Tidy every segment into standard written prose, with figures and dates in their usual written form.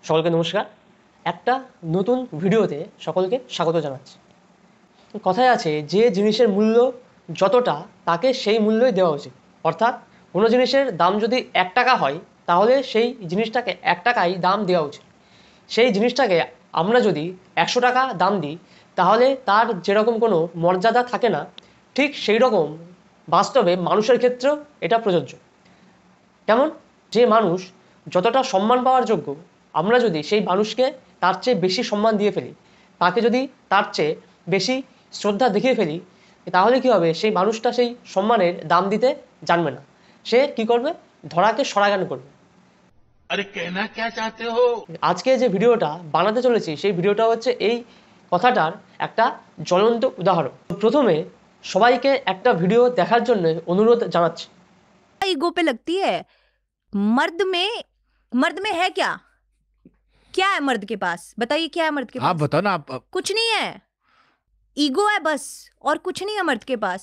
সকলকে নমস্কার। একটা নতুন ভিডিওতে সকলকে স্বাগত জানাচ্ছি। কথায় আছে যে জিনিসের মূল্য যতটা তাকে সেই মূল্যই দেওয়া উচিত। অর্থাৎ কোনো জিনিসের দাম যদি 1 টাকা হয় তাহলে সেই জিনিসটাকে 1 টাকাই দাম দেওয়া উচিত। সেই জিনিসটাকে আমরা যদি 100 টাকা দাম দিই তাহলে তার যেরকম কোনো মর্যাদা থাকে না, ঠিক সেই রকম বাস্তবে মানুষের ক্ষেত্রেও এটা প্রযোজ্য। কেমন? যে মানুষ যতটা সম্মান পাওয়ার যোগ্য, আমরা যদি সেই মানুষকে তার চেয়ে বেশি সম্মান দিয়ে ফেলি, তাকে যদি তার চেয়ে বেশি শ্রদ্ধা দেখিয়ে ফেলি, তাহলে কি হবে? সেই মানুষটা সেই সম্মানের দাম দিতে জানবে না। সে কি করবে? ধরাকে সরাগান করবে। अरे कहना क्या चाहते हो? আজকে যে ভিডিওটা বানাতে চলেছি সেই ভিডিওটা হচ্ছে এই কথাটার একটা জ্বলন্ত উদাহরণ। প্রথমে সবাইকে একটা ভিডিও দেখার জন্য অনুরোধ জানাচ্ছি। ईगो पे लगती है। मर्द में है क्या? क्या है मर्द के पास? बताइए क्या है मर्द के पास? आप बताओ ना आप। कुछ नहीं है, ईगो है बस, और कुछ नहीं है मर्द के पास।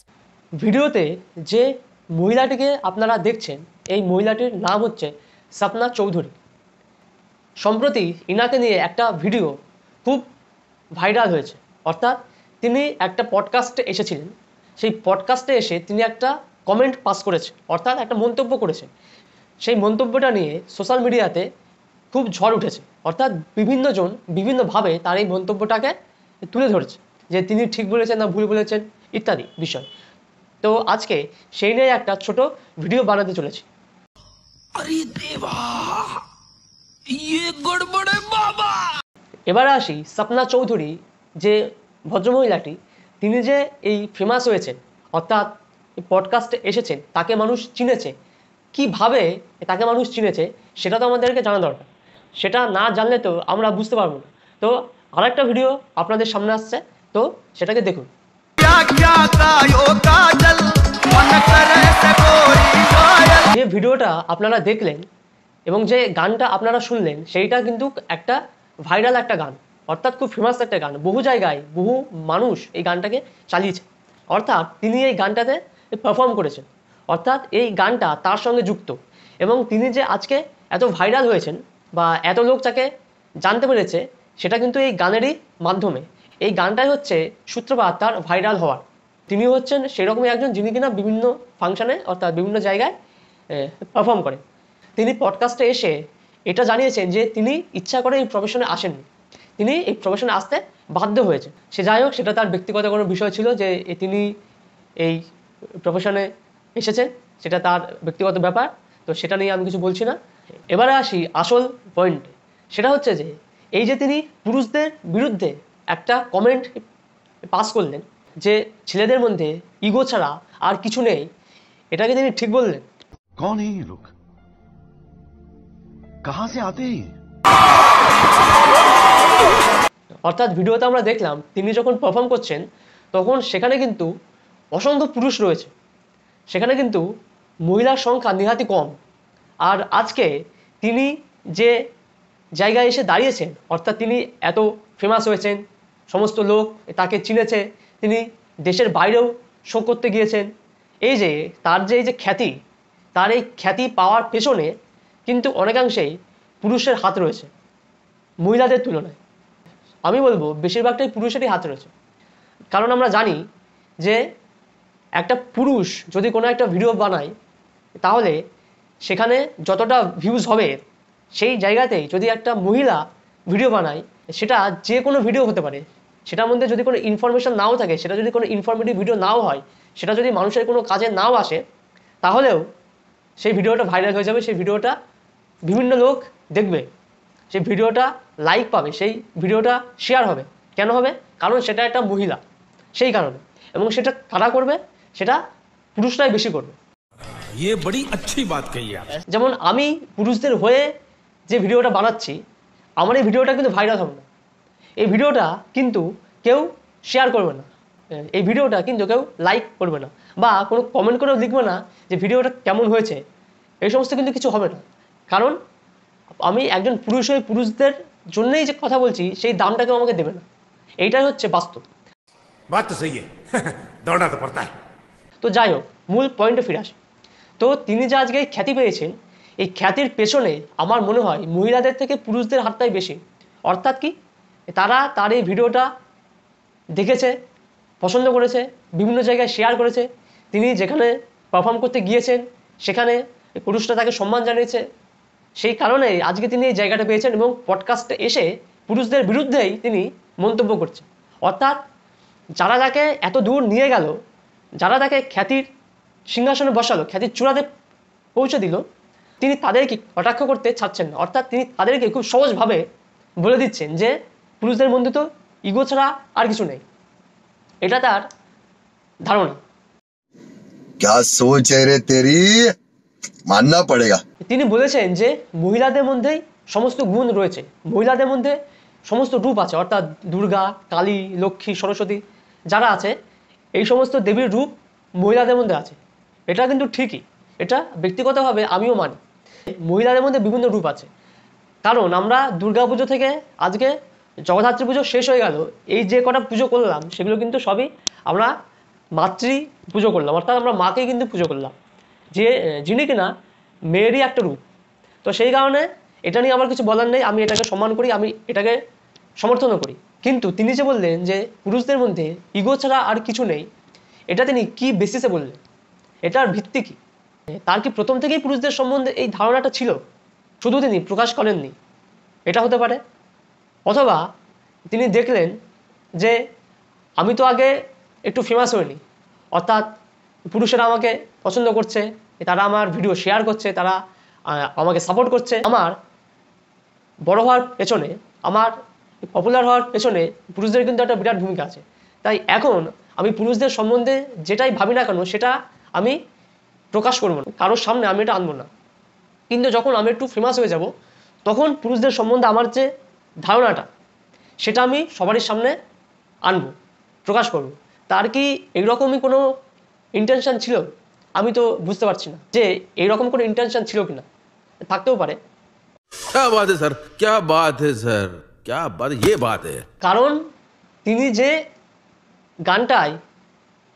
ভিডিওতে যে মহিলাটিকে আপনারা দেখছেন, এই মহিলাটির নাম হচ্ছে সপনা চৌধুরী। সম্প্রতি ইনাকে নিয়ে একটা ভিডিও খুব ভাইরাল হয়েছে। অর্থাৎ তিনি একটা পডকাস্টে এসেছিলেন, সেই পডকাস্টে এসে তিনি একটা কমেন্ট পাস করেছে, অর্থাৎ একটা মন্তব্য করেছেন। সেই মন্তব্যটা নিয়ে সোশ্যাল মিডিয়াতে খুব ঝড় উঠেছে। অর্থাৎ বিভিন্নজন বিভিন্নভাবে তার এই মন্তব্যটাকে তুলে ধরেছে যে তিনি ঠিক বলেছেন না ভুল বলেছেন ইত্যাদি বিষয়। তো আজকে সেই নিয়ে একটা ছোট ভিডিও বানাতে চলেছি। अरे देवा, ये गड़बड़ है बाबा। এবারে আসি সপনা চৌধুরী যে ভদ্রমহিলাটি, তিনি যে এই ফেমাস হয়েছেন, অর্থাৎ এই পডকাস্টে এসেছেন, তাকে মানুষ চিনেছে কিভাবে, তাকে মানুষ চিনেছে সেটা তো আমাদেরকে জানা দরকার। সেটা না জানলে তো আমরা বুঝতে পারবো না। তো আরেকটা ভিডিও আপনাদের সামনে আসছে, তো সেটাকে দেখুন। যে ভিডিওটা আপনারা দেখলেন এবং যে গানটা আপনারা শুনলেন সেইটা কিন্তু একটা ভাইরাল একটা গান, অর্থাৎ খুব ফেমাস একটা গান। বহু জায়গায় বহু মানুষ এই গানটাকে চালিয়েছে, অর্থাৎ তিনি এই গানটাতে পারফর্ম করেছেন, অর্থাৎ এই গানটা তার সঙ্গে যুক্ত। এবং তিনি যে আজকে এত ভাইরাল হয়েছেন বা এত লোক তাকে জানতে পেরেছে, সেটা কিন্তু এই গানেরই মাধ্যমে। এই গানটাই হচ্ছে সূত্রপাত তার ভাইরাল হওয়ার। তিনি হচ্ছেন সেরকমই একজন যিনি কিনা বিভিন্ন ফাংশনে অর্থাৎ বিভিন্ন জায়গায় পারফর্ম করেন। তিনি পডকাস্টে এসে এটা জানিয়েছেন যে তিনি ইচ্ছা করে এই প্রফেশনে আসেননি, তিনি এই প্রফেশনে আসতে বাধ্য হয়েছে। সে যাই হোক, সেটা তার ব্যক্তিগত কোনো বিষয় ছিল যে তিনি এই প্রফেশনে এসেছেন, সেটা তার ব্যক্তিগত ব্যাপার। তো সেটা নিয়ে আমি কিছু বলছি না। এবারে আসি আসল পয়েন্টে। সেটা হচ্ছে যে এই যে তিনি পুরুষদের বিরুদ্ধে একটা কমেন্ট পাস করলেন যে ছেলেদের মধ্যে ইগো ছাড়া আর কিছু নেই, এটাকে তিনি ঠিক বললেন। कौन है ये लोग? कहां से आते हैं? অর্থাৎ ভিডিওতে আমরা দেখলাম তিনি যখন পারফর্ম করছেন তখন সেখানে কিন্তু অসংখ্য পুরুষ রয়েছে, সেখানে কিন্তু মহিলার সংখ্যা নিহাতি কম। আর আজকে তিনি যে জায়গায় এসে দাঁড়িয়েছেন, অর্থাৎ তিনি এত ফেমাস হয়েছেন, সমস্ত লোক তাকে চিনেছে, তিনি দেশের বাইরেও শো করতে গিয়েছেন। এই যে তার যে এই যে খ্যাতি, তার এই খ্যাতি পাওয়ার পেছনে কিন্তু অনেকাংশেই পুরুষের হাত রয়েছে মহিলাদের তুলনায়। আমি বলবো বেশিরভাগটাই পুরুষেরই হাত রয়েছে। কারণ আমরা জানি যে একটা পুরুষ যদি কোনো একটা ভিডিও বানায় তাহলে সেখানে যতটা ভিউজ হবে, সেই জায়গাতেই যদি একটা মহিলা ভিডিও বানায়, সেটা যে কোনো ভিডিও হতে পারে, সেটার মধ্যে যদি কোনো ইনফরমেশন নাও থাকে, সেটা যদি কোনো ইনফরমেটিভ ভিডিও নাও হয়, সেটা যদি মানুষের কোনো কাজে নাও আসে, তাহলেও সেই ভিডিওটা ভাইরাল হয়ে যাবে, সেই ভিডিওটা বিভিন্ন লোক দেখবে, সেই ভিডিওটা লাইক পাবে, সেই ভিডিওটা শেয়ার হবে। কেন হবে? কারণ সেটা একটা মহিলা, সেই কারণে। এবং সেটা কারা করবে? সেটা পুরুষরাই বেশি করবে। ये बड़ी अच्छी बात कही आप। যেমন আমি পুরুষদের হয়ে যে ভিডিওটা বানাচ্ছি, আমার এই ভিডিওটা কিন্তু ভাইরাল হবে না, এই ভিডিওটা কিন্তু কেউ শেয়ার করবে না, এই ভিডিওটা কিন্তু কেউ লাইক করবে না, বা কোনো কমেন্ট করেও লিখবে না যে ভিডিওটা কেমন হয়েছে। এই সমস্ত কিন্তু কিছু হবে না, কারণ আমি একজন পুরুষ হয়ে পুরুষদের জন্যই যে কথা বলছি সেই দামটা কেউ আমাকে দেবে না। এইটাই হচ্ছে বাস্তব। बात तो सही है। दौड़ना तो पड़ता है। তো যাই হোক, মূল পয়েন্টে ফিরে আসি। তো তিনি যে আজকে খ্যাতি পেয়েছেন, এই খ্যাতির পেছনে আমার মনে হয় মহিলাদের থেকে পুরুষদের হাতটাই বেশি। অর্থাৎ কি, তারা তার এই ভিডিওটা দেখেছে, পছন্দ করেছে, বিভিন্ন জায়গায় শেয়ার করেছে, তিনি যেখানে পারফর্ম করতে গিয়েছেন সেখানে পুরুষরা তাকে সম্মান জানিয়েছে, সেই কারণেই আজকে তিনি এই জায়গাটা পেয়েছেন এবং পডকাস্টে এসে পুরুষদের বিরুদ্ধেই তিনি মন্তব্য করছেন। অর্থাৎ যারা তাকে এত দূর নিয়ে গেল, যারা তাকে খ্যাতির সিংহাসনে বসালো, খ্যাতির চূড়াতে পৌঁছে দিল, তিনি তাদেরকে কটাক্ষ করতে ছাড়ছেন না। অর্থাৎ তিনি তাদেরকে খুব সহজভাবে বলে দিচ্ছেন যে পুরুষদের মধ্যে তো ইগো ছাড়া আর কিছু নেই। এটা তার ধারণা। क्या सोच है रे तेरी, मानना पड़ेगा। তিনি বলেছেন যে মহিলাদের মধ্যেই সমস্ত গুণ রয়েছে, মহিলাদের মধ্যে সমস্ত রূপ আছে। অর্থাৎ দুর্গা, কালী, লক্ষ্মী, সরস্বতী যারা আছে, এই সমস্ত দেবীর রূপ মহিলাদের মধ্যে আছে। এটা কিন্তু ঠিকই, এটা ব্যক্তিগতভাবে আমিও মানি। মহিলাদের মধ্যে বিভিন্ন রূপ আছে, কারণ আমরা দুর্গা পুজো থেকে আজকে জগদ্ধাত্রী পুজো শেষ হয়ে গেল, এই যে কটা পুজো করলাম সেগুলো কিন্তু সবই আমরা মাতৃ পুজো করলাম। অর্থাৎ আমরা মাকে কিন্তু পুজো করলাম, যে যিনি কিনা মেয়েরই একটা রূপ। তো সেই কারণে এটা নিয়ে আমার কিছু বলার নেই, আমি এটাকে সম্মান করি, আমি এটাকে সমর্থনও করি। কিন্তু তিনি যে বললেন যে পুরুষদের মধ্যে ইগো ছাড়া আর কিছু নেই, এটা তিনি কি বেসিসে বললেন, এটার ভিত্তি কি? তার কি প্রথম থেকেই পুরুষদের সম্বন্ধে এই ধারণাটা ছিল, শুধু তিনি প্রকাশ করেননি? এটা হতে পারে। অথবা তিনি দেখলেন যে আমি তো আগে একটু ফেমাস হইনি, অর্থাৎ পুরুষেরা আমাকে পছন্দ করছে, তারা আমার ভিডিও শেয়ার করছে, তারা আমাকে সাপোর্ট করছে, আমার বড় হওয়ার পেছনে, আমার পপুলার হওয়ার পেছনে পুরুষদের কিন্তু একটা বিরাট ভূমিকা আছে। তাই এখন আমি পুরুষদের সম্বন্ধে যেটাই ভাবি না কেন সেটা আমি প্রকাশ করবো না, কারোর সামনে আমি এটা আনবো না। কিন্তু যখন আমি একটু ফেমাস হয়ে যাব, তখন পুরুষদের সম্বন্ধে আমার যে ধারণাটা সেটা আমি সবারই সামনে আনবো, প্রকাশ করব। তার কি এইরকমই কোনো ইন্টেনশন ছিল? আমি তো বুঝতে পারছি না যে এইরকম কোনো ইন্টেনশন ছিল কিনা, থাকতেও পারে। क्या बात है सर, क्या बात है सर, क्या बात, ये बात है। কারণ তিনি যে গানটায়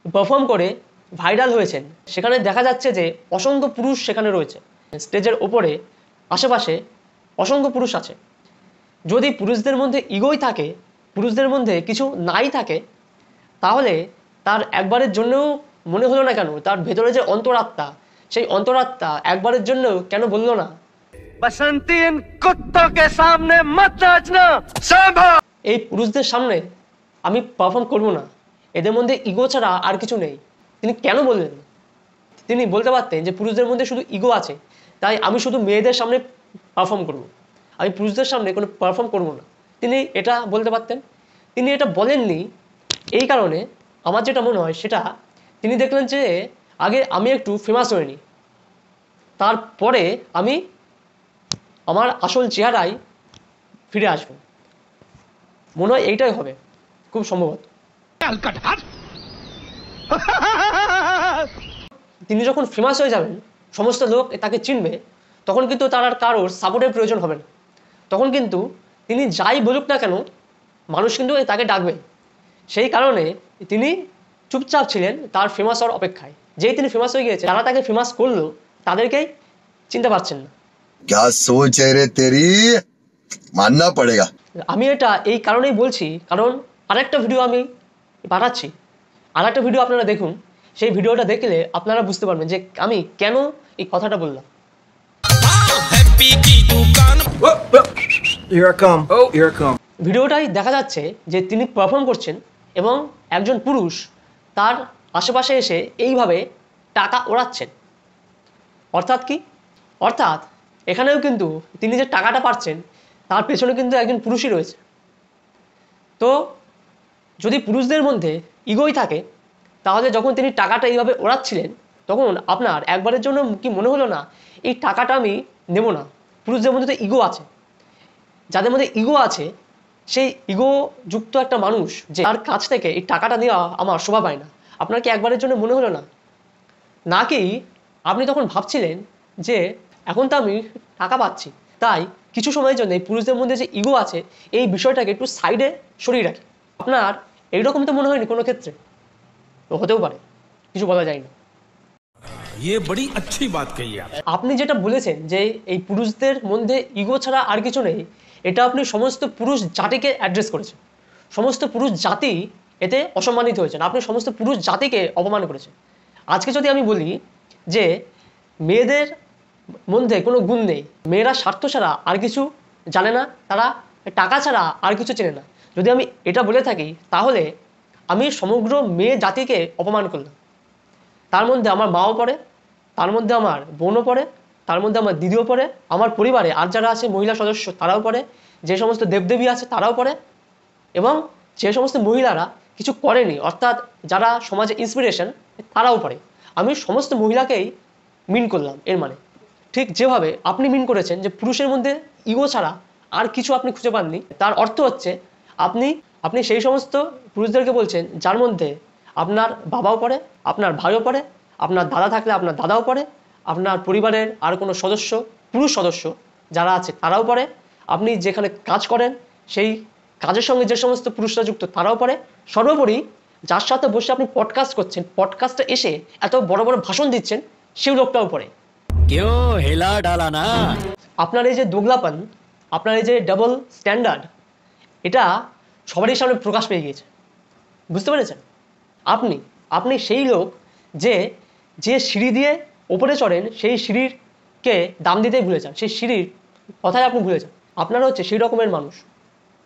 পারফর্ম করে ভাইরাল হয়েছেন, সেখানে দেখা যাচ্ছে যে অসংখ্য পুরুষ সেখানে রয়েছে, স্টেজের ওপরে আশেপাশে অসংখ্য পুরুষ আছে। যদি পুরুষদের মধ্যে ইগোই থাকে, পুরুষদের মধ্যে কিছু নাই থাকে, তাহলে তার একবারের জন্যও মনে হলো না কেন, তার ভেতরে যে অন্তরাত্মা, সেই অন্তরাত্মা একবারের জন্য কেন বললো না बसंती इन कुत्तों के सामने मत नाचना, सांभा। এই পুরুষদের সামনে আমি পারফর্ম করবো না, এদের মধ্যে ইগো ছাড়া আর কিছু নেই? তিনি কেন বললেন? তিনি বলতে পারতেন যে পুরুষদের মধ্যে শুধু ইগো আছে, তাই আমি শুধু মেয়েদের সামনে পারফর্ম করব, আমি পুরুষদের সামনে কোনো পারফর্ম করব না। তিনি এটা বলতে পারতেন। তিনি এটা বলেননি, এই কারণে আমার যেটা মনে হয় সেটা, তিনি দেখলেন যে আগে আমি একটু ফেমাস হয়ে নিই, তারপরে আমি আমার আসল চেহারায় ফিরে আসবো। মনে হয় এইটাই হবে খুব সম্ভবত। তিনি যখন ফেমাস হয়ে যাবেন, সমস্ত লোক তাকে চিনবে, তখন কিন্তু তার আর কারোর সাপোর্টের প্রয়োজন হবে না। তখন কিন্তু তিনি যাই বলুক না কেন, মানুষ কিন্তু তাকে ডাকবে। সেই কারণে তিনি চুপচাপ ছিলেন তার ফেমাস হওয়ার অপেক্ষায়। যেই তিনি ফেমাস হয়ে গিয়েছে, যারা তাকে ফেমাস করলো তাদেরকেই চিনতে পারছেন না। क्या सोच है रे तेरी, मानना पड़ेगा। আমি এটা এই কারণেই বলছি, কারণ আরেকটা ভিডিও আমি পাঠাচ্ছি, আরেকটা ভিডিও আপনারা দেখুন। সেই ভিডিওটা দেখলে আপনারা বুঝতে পারবেন যে আমি কেন এই কথাটা বললাম। Here I come. Oh, here I come. ভিডিওটাই দেখা যাচ্ছে যে তিনি পারফর্ম করছেন এবং একজন পুরুষ তার আশেপাশে এসে এইভাবে টাকা ওড়াচ্ছেন। অর্থাৎ কি? অর্থাৎ এখানেও কিন্তু তিনি যে টাকাটা পাচ্ছেন, তার পেছনে কিন্তু একজন পুরুষই রয়েছে। তো যদি পুরুষদের মধ্যে ইগোই থাকে, তাহলে যখন তিনি টাকাটা এইভাবে ওড়াচ্ছিলেন, তখন আপনার একবারের জন্য কি মনে হলো না এই টাকাটা আমি নেব না? পুরুষদের মধ্যে তো ইগো আছে, যাদের মধ্যে ইগো আছে, সেই ইগো যুক্ত একটা মানুষ যে তার কাছ থেকে এই টাকাটা নেওয়া আমার শোভা পায় না। আপনার কি একবারের জন্য মনে হলো না? নাকি আপনি তখন ভাবছিলেন যে এখন তো আমি টাকা পাচ্ছি, তাই কিছু সময়ের জন্য এই পুরুষদের মধ্যে যে ইগো আছে, এই বিষয়টাকে একটু সাইডে সরিয়ে রাখি? আপনার এইরকম তো মনে হয়নি কোনো ক্ষেত্রে? তো হতেও পারে, কিছু বলা যায় না। ये बड़ी अच्छी बात कही आप। আপনি যেটা বলেছেন যে এই পুরুষদের মধ্যে ইগো ছাড়া আর কিছু নেই, এটা আপনি সমস্ত পুরুষ জাতিকে অ্যাড্রেস করেছেন। সমস্ত পুরুষ জাতি এতে অসম্মানিত হয়েছেন, আপনি সমস্ত পুরুষ জাতিকে অপমান করেছেন। আজকে যদি আমি বলি যে মেয়েদের মধ্যে কোনো গুণ নেই, মেয়েরা স্বার্থ ছাড়া আর কিছু জানে না, তারা টাকা ছাড়া আর কিছু চেনে না, যদি আমি এটা বলে থাকি তাহলে আমি সমগ্র মেয়ে জাতিকে অপমান করলাম। তার মধ্যে আমার মাও পড়ে, তার মধ্যে আমার বোনও পড়ে, তার মধ্যে আমার দিদিও পড়ে, আমার পরিবারে আর যারা আছে মহিলা সদস্য তারাও পড়ে, যে সমস্ত দেবদেবী আছে তারাও পড়ে, এবং যে সমস্ত মহিলারা কিছু করেনি অর্থাৎ যারা সমাজে ইন্সপিরেশন তারাও পড়ে। আমি সমস্ত মহিলাকেই মিন করলাম এর মানে। ঠিক যেভাবে আপনি মিন করেছেন যে পুরুষের মধ্যে ইগো ছাড়া আর কিছু আপনি খুঁজে পাননি, তার অর্থ হচ্ছে আপনি সেই সমস্ত পুরুষদেরকে বলছেন যার মধ্যে আপনার বাবাও পড়ে, আপনার ভাইও পড়ে, আপনার দাদা থাকলে আপনার দাদাও পড়ে, আপনার পরিবারের আর কোনো সদস্য পুরুষ সদস্য যারা আছে তারাও পড়ে, আপনি যেখানে কাজ করেন সেই কাজের সঙ্গে যে সমস্ত পুরুষরা যুক্ত তারাও পড়ে, সর্বোপরি যার সাথে বসে আপনি পডকাস্ট করছেন, পডকাস্টে এসে এত বড় বড় ভাষণ দিচ্ছেন সেই লোকটাও পড়ে। क्यों हिला डाला ना। আপনার এই যে দোগলাপন, আপনার এই যে ডাবল স্ট্যান্ডার্ড, এটা সবারই সামনে প্রকাশ পেয়ে গিয়েছে, বুঝতে পেরেছেন? আপনি সেই লোক যে সিঁড়ি দিয়ে ওপরে চড়েন সেই সিঁড়িরকে দাম দিতেই ভুলে যান, সেই সিঁড়ির কথাই আপনি ভুলে যান। আপনারা হচ্ছে সেই রকমের মানুষ।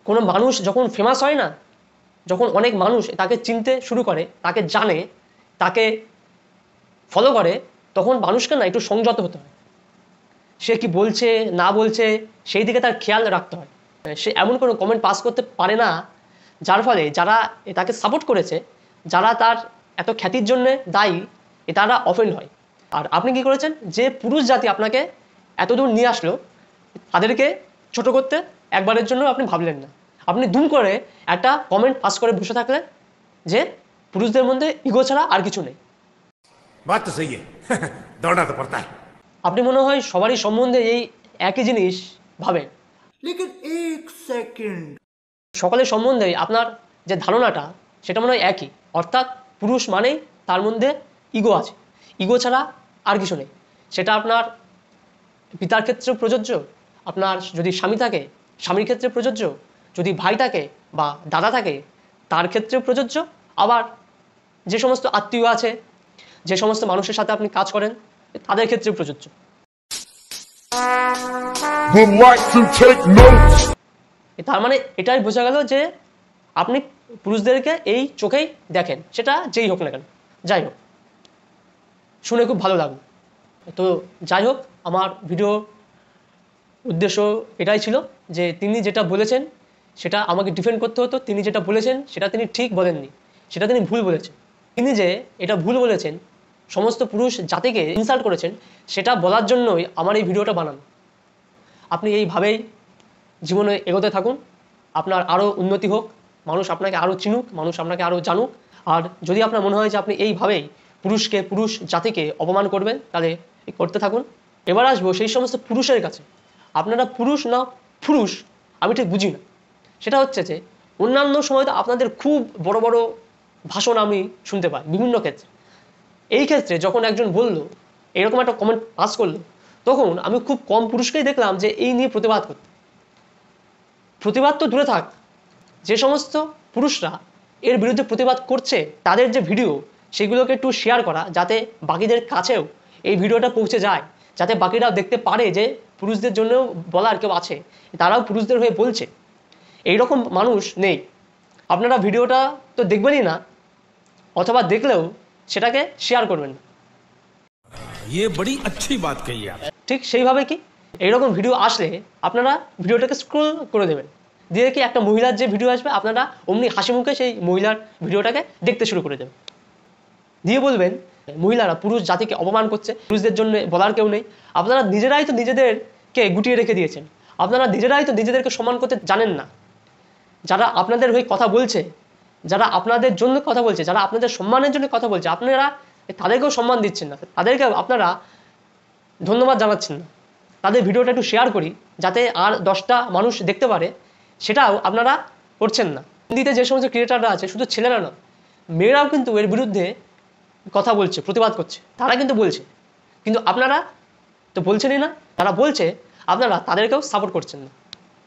কোনো মানুষ যখন ফেমাস হয় না, যখন অনেক মানুষ তাকে চিনতে শুরু করে, তাকে জানে, তাকে ফলো করে, তখন মানুষকে না একটু সংযত হতে হয়। সে কি বলছে না বলছে সেই দিকে তার খেয়াল রাখতে হয়। সে এমন কোনো কমেন্ট পাস করতে পারে না যার ফলে যারা তাকে সাপোর্ট করেছে, যারা তার এত খ্যাতির জন্য দায়ী, তারা অফেন্ড হয়। আর আপনি কি করেছেন, যে পুরুষ জাতি আপনাকে এতদূর নিয়ে আসলো তাদেরকে ছোট করতে একবারের জন্য আপনি ভাবলেন না। আপনি দুম করে একটা কমেন্ট পাস করে বসে থাকলেন যে পুরুষদের মধ্যে ইগো ছাড়া আর কিছু নেই। बात तो सही है दौड़ना तो पड़ता है। আপনি মনে হয় সবারই সম্বন্ধে এই একই জিনিস ভাবেন, लेकिन एक सेकंड সকলের সম্বন্ধে আপনার যে ধারণাটা সেটা মনে হয় একই, অর্থাৎ পুরুষ মানেই তার মধ্যে ইগো আছে, ইগো ছাড়া আর কিছু নেই। সেটা আপনার পিতার ক্ষেত্রে প্রযোজ্য, আপনার যদি স্বামী থাকে স্বামীর ক্ষেত্রে প্রযোজ্য, যদি ভাই থাকে বা দাদা থাকে তার ক্ষেত্রে প্রযোজ্য, আবার যে সমস্ত আত্মীয় আছে, যে সমস্ত মানুষের সাথে আপনি কাজ করেন তাদের ক্ষেত্রে প্রযোজ্য। তার মানে এটাই বোঝা গেল যে আপনি পুরুষদেরকে এই চোখেই দেখেন, সেটা যেই হোক না কেন। যাই হোক, শুনে খুব ভালো লাগলো। তো যাই হোক, আমার ভিডিওর উদ্দেশ্য এটাই ছিল যে তিনি যেটা বলেছেন সেটা আমাকে ডিফেন্ড করতে হতো। তিনি যেটা বলেছেন সেটা তিনি ঠিক বলেননি, সেটা তিনি ভুল বলেছেন। তিনি যে এটা ভুল বলেছেন, সমস্ত পুরুষ জাতিকে ইনসাল্ট করেছেন, সেটা বলার জন্যই আমার এই ভিডিওটা বানানো। আপনি এইভাবেই জীবনে এগোতে থাকুন, আপনার আরও উন্নতি হোক, মানুষ আপনাকে আরও চিনুক, মানুষ আপনাকে আরও জানুক। আর যদি আপনার মনে হয় যে আপনি এইভাবেই পুরুষ জাতিকে অপমান করবেন, তাহলে করতে থাকুন। এবার আসবো সেই সমস্ত পুরুষের কাছে। আপনারা পুরুষ না পুরুষ আমি ঠিক বুঝি না। সেটা হচ্ছে যে অন্যান্য সময় তো আপনাদের খুব বড় বড় ভাষণ আমি শুনতে পাই বিভিন্ন ক্ষেত্রে। এই ক্ষেত্রে যখন একজন বলল, এরকম একটা কমেন্ট পাস করলো, তখন আমি খুব কম পুরুষকেই দেখলাম যে এই নিয়ে প্রতিবাদ করতে। প্রতিবাদ তো দূরে থাক, যে সমস্ত পুরুষরা এর বিরুদ্ধে প্রতিবাদ করছে তাদের যে ভিডিও সেগুলোকে একটু শেয়ার করা, যাতে বাকিদের কাছেও এই ভিডিওটা পৌঁছে যায়, যাতে বাকিরাও দেখতে পারে যে পুরুষদের জন্যও বলার কেউ আছে, তারাও পুরুষদের হয়ে বলছে। এইরকম মানুষ নেই। আপনারা ভিডিওটা তো দেখবেনই না, অথবা দেখলেও সেটাকে শেয়ার করবেন না। ये बड़ी अच्छी बात कही आप। ঠিক সেইভাবে কি এইরকম ভিডিও আসলে আপনারা ভিডিওটাকে স্ক্রল করে দেবেন, দিয়ে কি একটা মহিলার যে ভিডিও আসবে আপনারা অমনি হাসি মুখে সেই মহিলার ভিডিওটাকে দেখতে শুরু করে দেবেন, দিয়ে বলবেন মহিলারা পুরুষ জাতিকে অপমান করছে, পুরুষদের জন্য বলার কেউ নেই। আপনারা নিজেরাই তো নিজেদেরকে গুটিয়ে রেখে দিয়েছেন, আপনারা নিজেরাই তো নিজেদেরকে সম্মান করতে জানেন না। যারা আপনাদের হয়ে কথা বলছে, যারা আপনাদের জন্য কথা বলছে, যারা আপনাদের সম্মানের জন্য কথা বলছে, আপনারা তাদেরকেও সম্মান দিচ্ছেন না, তাদেরকে আপনারা ধন্যবাদ জানাচ্ছেন না। তাদের ভিডিওটা একটু শেয়ার করি যাতে আর 10টা মানুষ দেখতে পারে, সেটাও আপনারা করছেন না। হিন্দিতে যে সমস্ত ক্রিয়েটাররা আছে, শুধু ছেলেরা না, মেয়েরাও কিন্তু এর বিরুদ্ধে কথা বলছে, প্রতিবাদ করছে। তারা কিন্তু বলছে কিন্তু আপনারা তো বলছেনই না, তারা বলছে আপনারা তাদেরকেও সাপোর্ট করছেন না।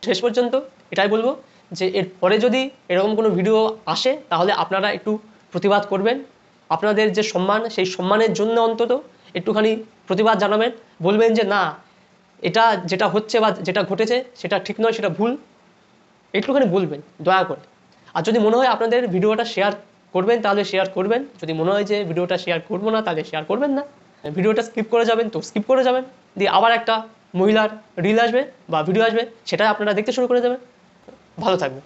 শেষ পর্যন্ত এটাই বলবো যে এর পরে যদি এরকম কোনো ভিডিও আসে তাহলে আপনারা একটু প্রতিবাদ করবেন। আপনাদের যে সম্মান, সেই সম্মানের জন্য অন্তত একটুখানি প্রতিবাদ জানাবেন, বলবেন যে না, এটা যেটা হচ্ছে বা যেটা ঘটেছে সেটা ঠিক নয়, সেটা ভুল, একটুখানি বলবেন দয়া করে। আর যদি মনে হয় আপনাদের ভিডিওটা শেয়ার করবেন তাহলে শেয়ার করবেন, যদি মনে হয় যে ভিডিওটা শেয়ার করবো না তাহলে শেয়ার করবেন না। ভিডিওটা স্কিপ করে যাবেন তো স্কিপ করে যাবেন, দিয়ে আবার একটা মহিলার রিল আসবে বা ভিডিও আসবে, সেটা আপনারা দেখতে শুরু করে যাবেন। ভালো থাকবেন।